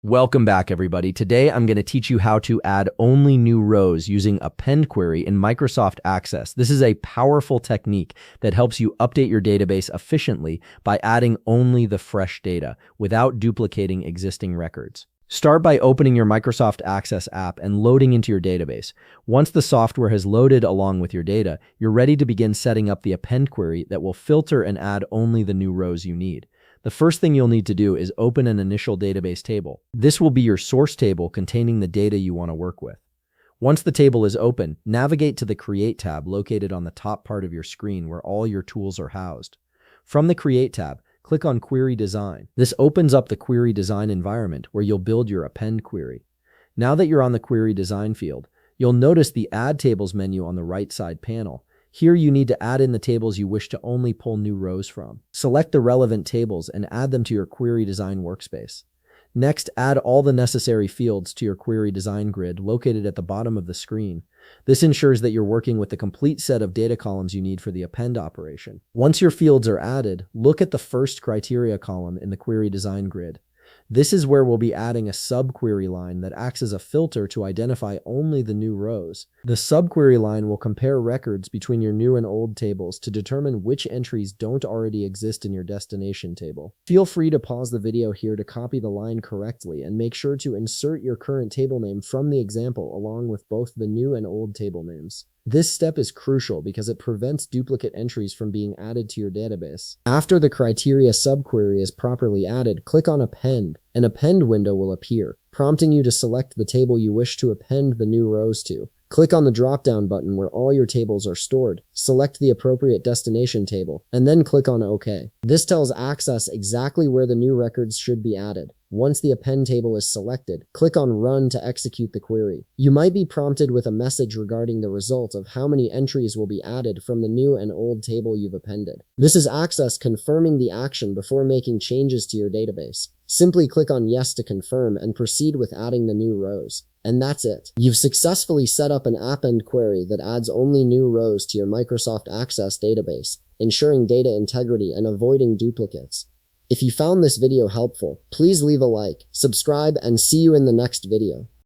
Welcome back, everybody. Today, I'm going to teach you how to add only new rows using Append query in Microsoft Access. This is a powerful technique that helps you update your database efficiently by adding only the fresh data without duplicating existing records. Start by opening your Microsoft Access app and loading into your database. Once the software has loaded along with your data, you're ready to begin setting up the Append query that will filter and add only the new rows you need. The first thing you'll need to do is open an initial database table. This will be your source table containing the data you want to work with. Once the table is open, navigate to the Create tab located on the top part of your screen where all your tools are housed. From the Create tab, click on Query Design. This opens up the Query Design environment where you'll build your Append query. Now that you're on the Query Design field, you'll notice the Add Tables menu on the right side panel. Here you need to add in the tables you wish to only pull new rows from. Select the relevant tables and add them to your Query Design workspace. Next, add all the necessary fields to your Query Design grid located at the bottom of the screen. This ensures that you're working with the complete set of data columns you need for the append operation. Once your fields are added, look at the first criteria column in the Query Design grid. This is where we'll be adding a subquery line that acts as a filter to identify only the new rows. The subquery line will compare records between your new and old tables to determine which entries don't already exist in your destination table. Feel free to pause the video here to copy the line correctly and make sure to insert your current table name from the example along with both the new and old table names. This step is crucial because it prevents duplicate entries from being added to your database. After the criteria subquery is properly added, click on Append. An Append window will appear, prompting you to select the table you wish to append the new rows to. Click on the drop-down button where all your tables are stored, select the appropriate destination table, and then click on OK. This tells Access exactly where the new records should be added. Once the append table is selected, click on Run to execute the query. You might be prompted with a message regarding the result of how many entries will be added from the new and old table you've appended. This is Access confirming the action before making changes to your database. Simply click on Yes to confirm and proceed with adding the new rows. And that's it. You've successfully set up an append query that adds only new rows to your Microsoft Access database, ensuring data integrity and avoiding duplicates. If you found this video helpful, please leave a like, subscribe, and see you in the next video.